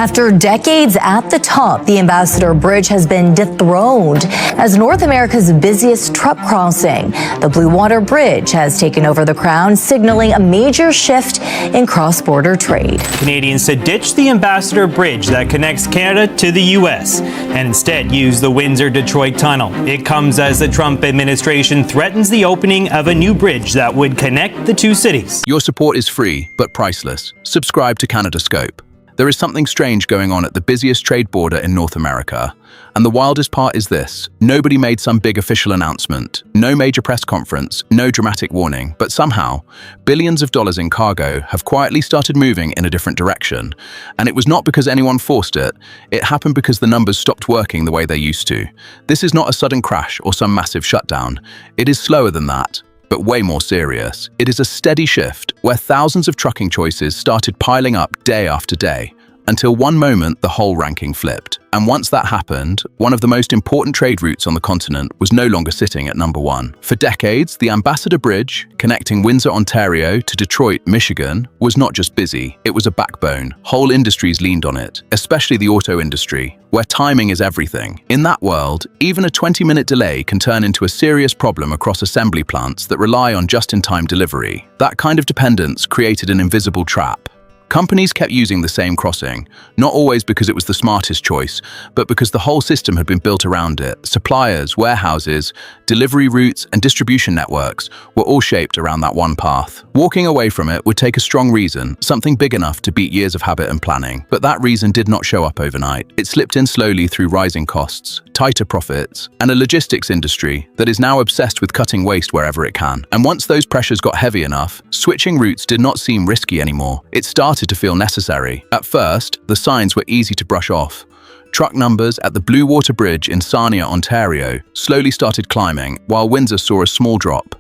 After decades at the top, the Ambassador Bridge has been dethroned as North America's busiest truck crossing. The Blue Water Bridge has taken over the crown, signaling a major shift in cross-border trade. Canadians to ditch the Ambassador Bridge that connects Canada to the U.S. and instead use the Windsor-Detroit Tunnel. It comes as the Trump administration threatens the opening of a new bridge that would connect the two cities. Your support is free, but priceless. Subscribe to CanadaScope. There is something strange going on at the busiest trade border in North America. And the wildest part is this: nobody made some big official announcement, no major press conference, no dramatic warning, but somehow, billions of dollars in cargo have quietly started moving in a different direction. And it was not because anyone forced it, it happened because the numbers stopped working the way they used to. This is not a sudden crash or some massive shutdown. It is slower than that, but way more serious. It is a steady shift where thousands of trucking choices started piling up day after day, until one moment the whole ranking flipped. And once that happened, one of the most important trade routes on the continent was no longer sitting at number one. For decades, the Ambassador Bridge, connecting Windsor, Ontario to Detroit, Michigan, was not just busy, it was a backbone. Whole industries leaned on it, especially the auto industry, where timing is everything. In that world, even a 20-minute delay can turn into a serious problem across assembly plants that rely on just-in-time delivery. That kind of dependence created an invisible trap. Companies kept using the same crossing, not always because it was the smartest choice, but because the whole system had been built around it. Suppliers, warehouses, delivery routes, and distribution networks were all shaped around that one path. Walking away from it would take a strong reason, something big enough to beat years of habit and planning. But that reason did not show up overnight. It slipped in slowly through rising costs, tighter profits, and a logistics industry that is now obsessed with cutting waste wherever it can. And once those pressures got heavy enough, switching routes did not seem risky anymore. It started to feel necessary. At first, the signs were easy to brush off. Truck numbers at the Blue Water Bridge in Sarnia, Ontario, slowly started climbing, while Windsor saw a small drop.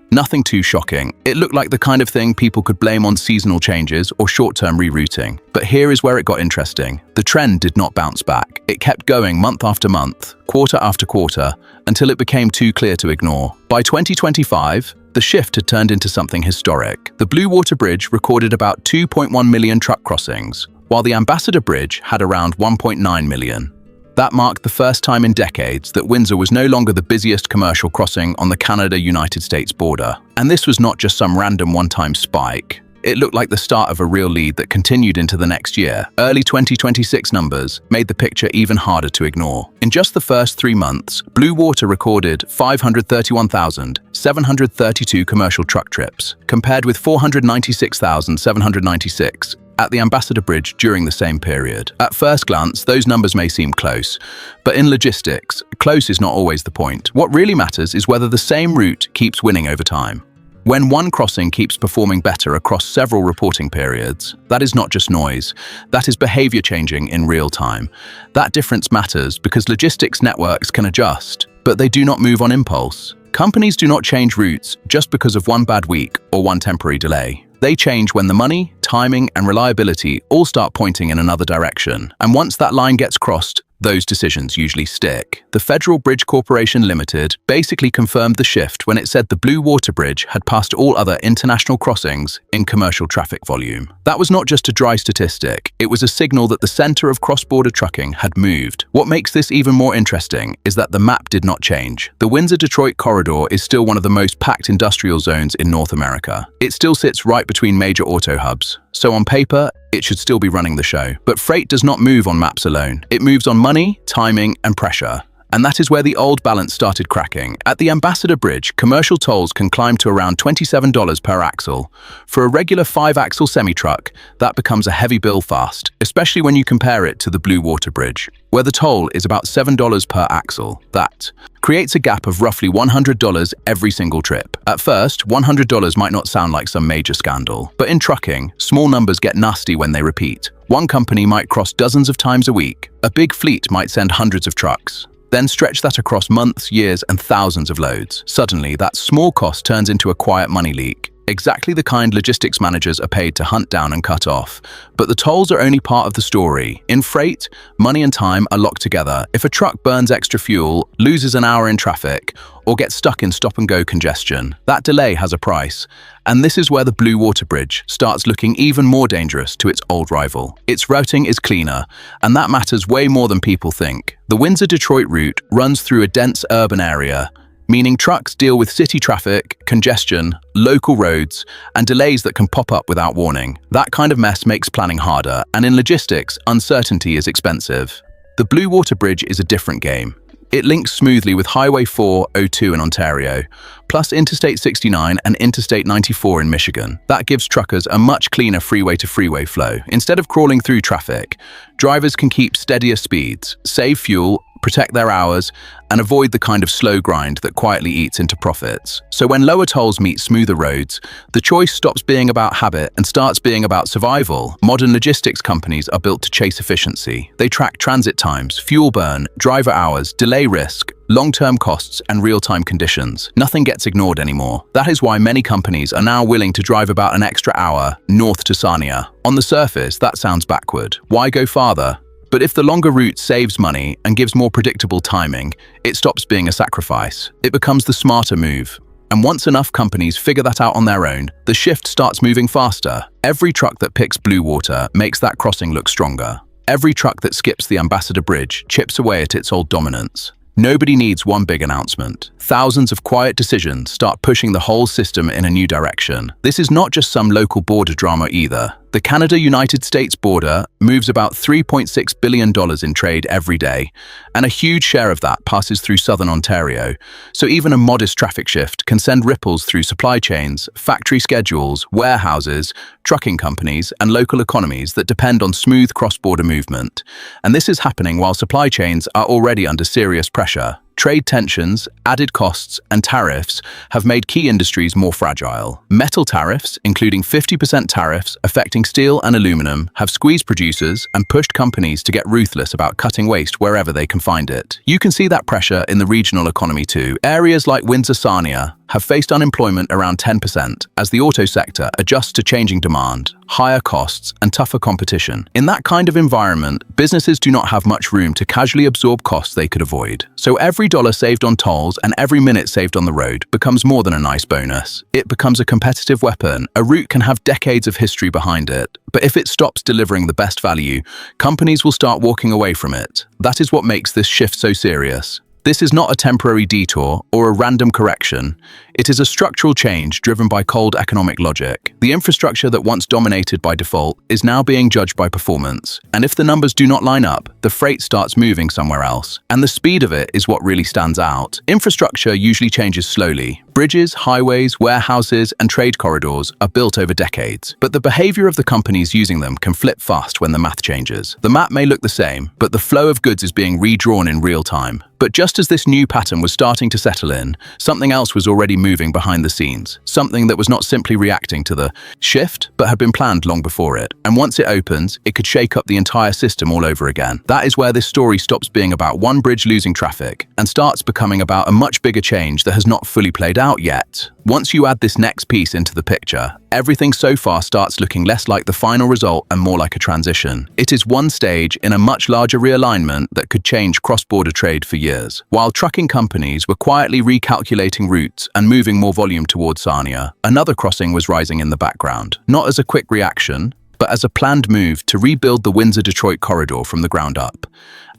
Nothing too shocking. It looked like the kind of thing people could blame on seasonal changes or short-term rerouting. But here is where it got interesting. The trend did not bounce back. It kept going month after month, quarter after quarter, until it became too clear to ignore. By 2025, the shift had turned into something historic. The Blue Water Bridge recorded about 2.1 million truck crossings, while the Ambassador Bridge had around 1.9 million. That marked the first time in decades that Windsor was no longer the busiest commercial crossing on the Canada-United States border. And this was not just some random one-time spike. It looked like the start of a real lead that continued into the next year. Early 2026 numbers made the picture even harder to ignore. In just the first 3 months, Blue Water recorded 531,732 commercial truck trips, compared with 496,796 at the Ambassador Bridge during the same period. At first glance, those numbers may seem close, but in logistics, close is not always the point. What really matters is whether the same route keeps winning over time. When one crossing keeps performing better across several reporting periods, that is not just noise, that is behavior changing in real time. That difference matters because logistics networks can adjust, but they do not move on impulse. Companies do not change routes just because of one bad week or one temporary delay. They change when the money, timing, and reliability all start pointing in another direction. And once that line gets crossed, those decisions usually stick. The Federal Bridge Corporation Limited basically confirmed the shift when it said the Blue Water Bridge had passed all other international crossings in commercial traffic volume. That was not just a dry statistic, it was a signal that the center of cross-border trucking had moved. What makes this even more interesting is that the map did not change. The Windsor-Detroit corridor is still one of the most packed industrial zones in North America. It still sits right between major auto hubs. So on paper, it should still be running the show. But freight does not move on maps alone. It moves on money, timing, and pressure. And that is where the old balance started cracking. At the Ambassador Bridge, commercial tolls can climb to around $27 per axle. For a regular 5-axle semi-truck, that becomes a heavy bill fast, especially when you compare it to the Blue Water Bridge, where the toll is about $7 per axle. That creates a gap of roughly $100 every single trip. At first, $100 might not sound like some major scandal, but in trucking, small numbers get nasty when they repeat. One company might cross dozens of times a week. A big fleet might send hundreds of trucks. Then stretch that across months, years, and thousands of loads. Suddenly, that small cost turns into a quiet money leak. exactly the kind logistics managers are paid to hunt down and cut off. But the tolls are only part of the story. In freight, money and time are locked together. If a truck burns extra fuel, loses an hour in traffic, or gets stuck in stop-and-go congestion, that delay has a price. And this is where the Blue Water Bridge starts looking even more dangerous to its old rival. Its routing is cleaner, and that matters way more than people think. The Windsor-Detroit route runs through a dense urban area, meaning trucks deal with city traffic, congestion, local roads, and delays that can pop up without warning. That kind of mess makes planning harder, and in logistics, uncertainty is expensive. The Blue Water Bridge is a different game. It links smoothly with Highway 402 in Ontario, plus Interstate 69 and Interstate 94 in Michigan. That gives truckers a much cleaner freeway-to-freeway flow. Instead of crawling through traffic, drivers can keep steadier speeds, save fuel, protect their hours, and avoid the kind of slow grind that quietly eats into profits. So when lower tolls meet smoother roads, the choice stops being about habit and starts being about survival. Modern logistics companies are built to chase efficiency. They track transit times, fuel burn, driver hours, delay risk, long-term costs, and real-time conditions. Nothing gets ignored anymore. That is why many companies are now willing to drive about an extra hour north to Sarnia. On the surface, that sounds backward. Why go farther? But if the longer route saves money and gives more predictable timing, it stops being a sacrifice. It becomes the smarter move. And once enough companies figure that out on their own, the shift starts moving faster. Every truck that picks Blue Water makes that crossing look stronger. Every truck that skips the Ambassador Bridge chips away at its old dominance. Nobody needs one big announcement. Thousands of quiet decisions start pushing the whole system in a new direction. This is not just some local border drama either. The Canada-United States border moves about $3.6 billion in trade every day, and a huge share of that passes through southern Ontario. So even a modest traffic shift can send ripples through supply chains, factory schedules, warehouses, trucking companies, and local economies that depend on smooth cross-border movement. And this is happening while supply chains are already under serious pressure. Trade tensions, added costs, and tariffs have made key industries more fragile. Metal tariffs, including 50% tariffs affecting steel and aluminum, have squeezed producers and pushed companies to get ruthless about cutting waste wherever they can find it. You can see that pressure in the regional economy too. Areas like Windsor-Sarnia have faced unemployment around 10% as the auto sector adjusts to changing demand, higher costs, and tougher competition. In that kind of environment, businesses do not have much room to casually absorb costs they could avoid. So every dollar saved on tolls and every minute saved on the road becomes more than a nice bonus. It becomes a competitive weapon. A route can have decades of history behind it, but if it stops delivering the best value, companies will start walking away from it. That is what makes this shift so serious. This is not a temporary detour or a random correction. It is a structural change driven by cold economic logic. The infrastructure that once dominated by default is now being judged by performance. And if the numbers do not line up, the freight starts moving somewhere else. And the speed of it is what really stands out. Infrastructure usually changes slowly. Bridges, highways, warehouses, and trade corridors are built over decades. But the behavior of the companies using them can flip fast when the math changes. The map may look the same, but the flow of goods is being redrawn in real time. But just as this new pattern was starting to settle in, something else was already moving behind the scenes. Something that was not simply reacting to the shift, but had been planned long before it. And once it opens, it could shake up the entire system all over again. That is where this story stops being about one bridge losing traffic and starts becoming about a much bigger change that has not fully played out yet. Once you add this next piece into the picture, everything so far starts looking less like the final result and more like a transition. It is one stage in a much larger realignment that could change cross-border trade for years. While trucking companies were quietly recalculating routes and moving more volume towards Sarnia, another crossing was rising in the background, not as a quick reaction, but as a planned move to rebuild the Windsor-Detroit corridor from the ground up.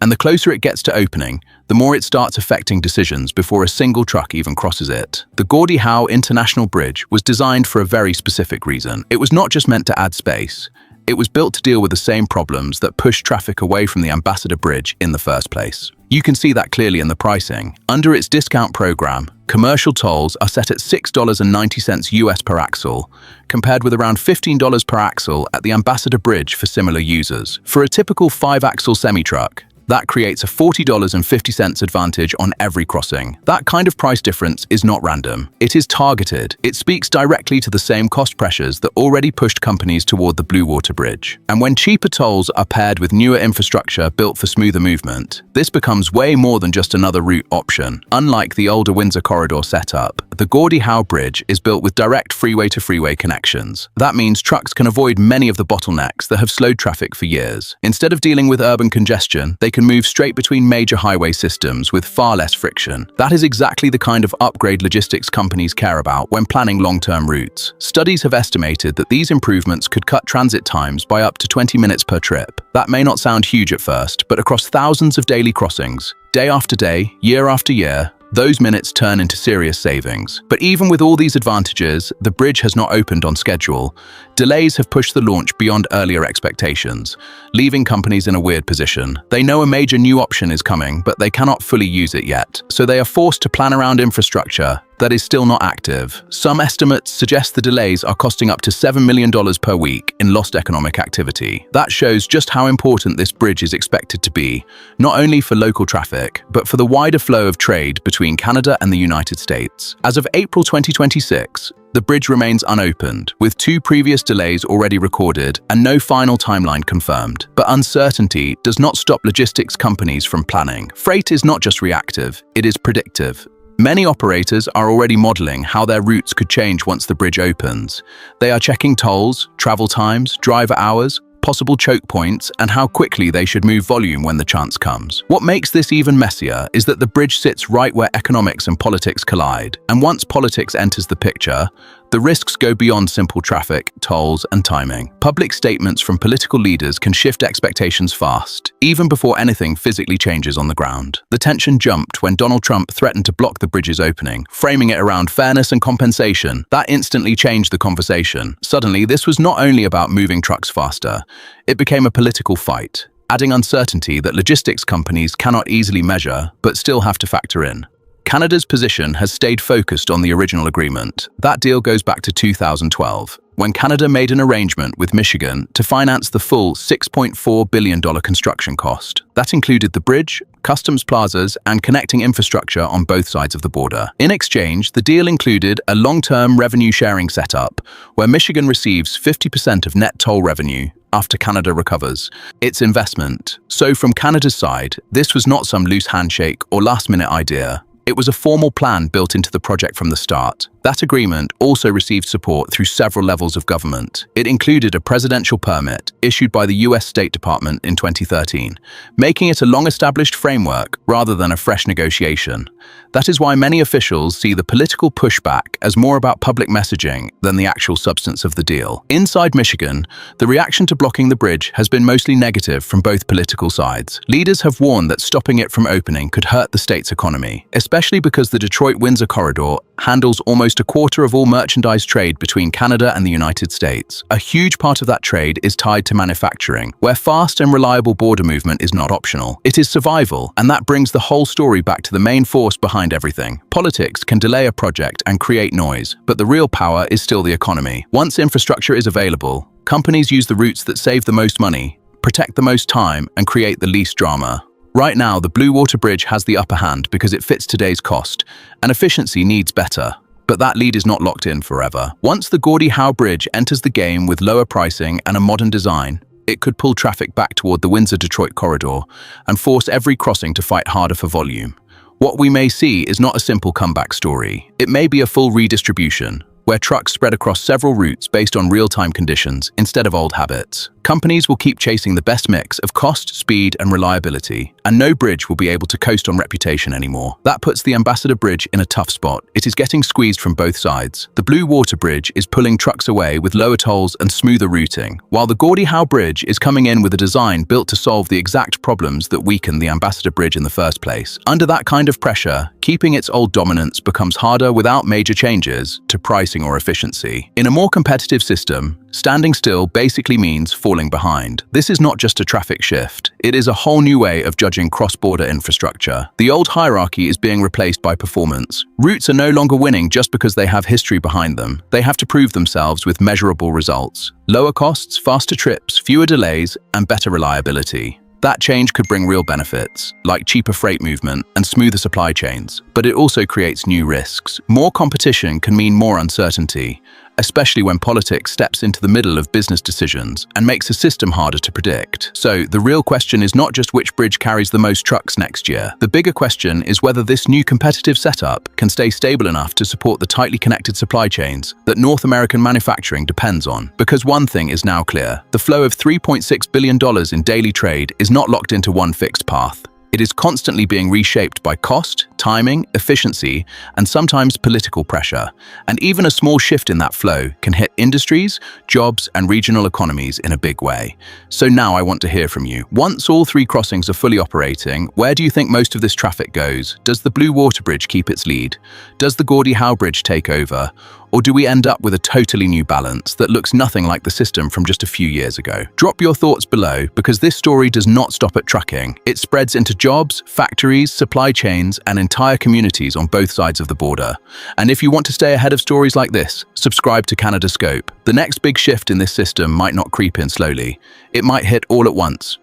And the closer it gets to opening, the more it starts affecting decisions before a single truck even crosses it. The Gordie Howe International Bridge was designed for a very specific reason. It was not just meant to add space. It was built to deal with the same problems that pushed traffic away from the Ambassador Bridge in the first place. You can see that clearly in the pricing. Under its discount program, commercial tolls are set at $6.90 US per axle, compared with around $15 per axle at the Ambassador Bridge for similar users. For a typical 5-axle semi-truck, That creates a $40.50 advantage on every crossing. That kind of price difference is not random. It is targeted. It speaks directly to the same cost pressures that already pushed companies toward the Blue Water Bridge. And when cheaper tolls are paired with newer infrastructure built for smoother movement, this becomes way more than just another route option. Unlike the older Windsor corridor setup, the Gordie Howe Bridge is built with direct freeway-to-freeway connections. That means trucks can avoid many of the bottlenecks that have slowed traffic for years. Instead of dealing with urban congestion, they can move straight between major highway systems with far less friction. That is exactly the kind of upgrade logistics companies care about when planning long-term routes. Studies have estimated that these improvements could cut transit times by up to 20 minutes per trip. That may not sound huge at first, but across thousands of daily crossings, day after day, year after year, those minutes turn into serious savings. But even with all these advantages, the bridge has not opened on schedule. Delays have pushed the launch beyond earlier expectations, leaving companies in a weird position. They know a major new option is coming, but they cannot fully use it yet. So they are forced to plan around infrastructure that is still not active. Some estimates suggest the delays are costing up to $7 million per week in lost economic activity. That shows just how important this bridge is expected to be, not only for local traffic, but for the wider flow of trade between Canada and the United States. As of April 2026, the bridge remains unopened, with 2 previous delays already recorded and no final timeline confirmed. But uncertainty does not stop logistics companies from planning. Freight is not just reactive, it is predictive. Many operators are already modeling how their routes could change once the bridge opens. They are checking tolls, travel times, driver hours, possible choke points, and how quickly they should move volume when the chance comes. What makes this even messier is that the bridge sits right where economics and politics collide. And once politics enters the picture, the risks go beyond simple traffic, tolls, and timing. Public statements from political leaders can shift expectations fast, even before anything physically changes on the ground. The tension jumped when Donald Trump threatened to block the bridge's opening, framing it around fairness and compensation. That instantly changed the conversation. Suddenly, this was not only about moving trucks faster, it became a political fight, adding uncertainty that logistics companies cannot easily measure, but still have to factor in. Canada's position has stayed focused on the original agreement. That deal goes back to 2012, when Canada made an arrangement with Michigan to finance the full $6.4 billion construction cost. That included the bridge, customs plazas, and connecting infrastructure on both sides of the border. In exchange, the deal included a long-term revenue-sharing setup, where Michigan receives 50% of net toll revenue after Canada recovers its investment. So from Canada's side, this was not some loose handshake or last-minute idea. It was a formal plan built into the project from the start. That agreement also received support through several levels of government. It included a presidential permit issued by the U.S. State Department in 2013, making it a long-established framework rather than a fresh negotiation. That is why many officials see the political pushback as more about public messaging than the actual substance of the deal. Inside Michigan, the reaction to blocking the bridge has been mostly negative from both political sides. Leaders have warned that stopping it from opening could hurt the state's economy, especially because the Detroit-Windsor corridor handles almost a quarter of all merchandise trade between Canada and the United States. A huge part of that trade is tied to manufacturing, where fast and reliable border movement is not optional. It is survival, and that brings the whole story back to the main force behind everything. Politics can delay a project and create noise, but the real power is still the economy. Once infrastructure is available, companies use the routes that save the most money, protect the most time, and create the least drama. Right now, the Blue Water Bridge has the upper hand because it fits today's cost, and efficiency needs better. But that lead is not locked in forever. Once the Gordie Howe Bridge enters the game with lower pricing and a modern design, it could pull traffic back toward the Windsor-Detroit corridor and force every crossing to fight harder for volume. What we may see is not a simple comeback story. It may be a full redistribution, where trucks spread across several routes based on real-time conditions instead of old habits. Companies will keep chasing the best mix of cost, speed, and reliability, and no bridge will be able to coast on reputation anymore. That puts the Ambassador Bridge in a tough spot. It is getting squeezed from both sides. The Blue Water Bridge is pulling trucks away with lower tolls and smoother routing, while the Gordie Howe Bridge is coming in with a design built to solve the exact problems that weaken the Ambassador Bridge in the first place. Under that kind of pressure, keeping its old dominance becomes harder without major changes to pricing or efficiency. In a more competitive system, standing still basically means falling behind. This is not just a traffic shift. It is a whole new way of judging cross-border infrastructure. The old hierarchy is being replaced by performance. Routes are no longer winning just because they have history behind them. They have to prove themselves with measurable results. Lower costs, faster trips, fewer delays, and better reliability. That change could bring real benefits, like cheaper freight movement and smoother supply chains, but it also creates new risks. More competition can mean more uncertainty, especially when politics steps into the middle of business decisions and makes a system harder to predict. So, the real question is not just which bridge carries the most trucks next year. The bigger question is whether this new competitive setup can stay stable enough to support the tightly connected supply chains that North American manufacturing depends on. Because one thing is now clear: the flow of $3.6 billion in daily trade is not locked into one fixed path. It is constantly being reshaped by cost, timing, efficiency, and sometimes political pressure. And even a small shift in that flow can hit industries, jobs, and regional economies in a big way. So now I want to hear from you. Once all three crossings are fully operating, where do you think most of this traffic goes? Does the Blue Water Bridge keep its lead? Does the Gordie Howe Bridge take over? Or do we end up with a totally new balance that looks nothing like the system from just a few years ago? Drop your thoughts below, because this story does not stop at trucking. It spreads into jobs, factories, supply chains, and entire communities on both sides of the border. And if you want to stay ahead of stories like this, subscribe to Canada Scope. The next big shift in this system might not creep in slowly. It might hit all at once.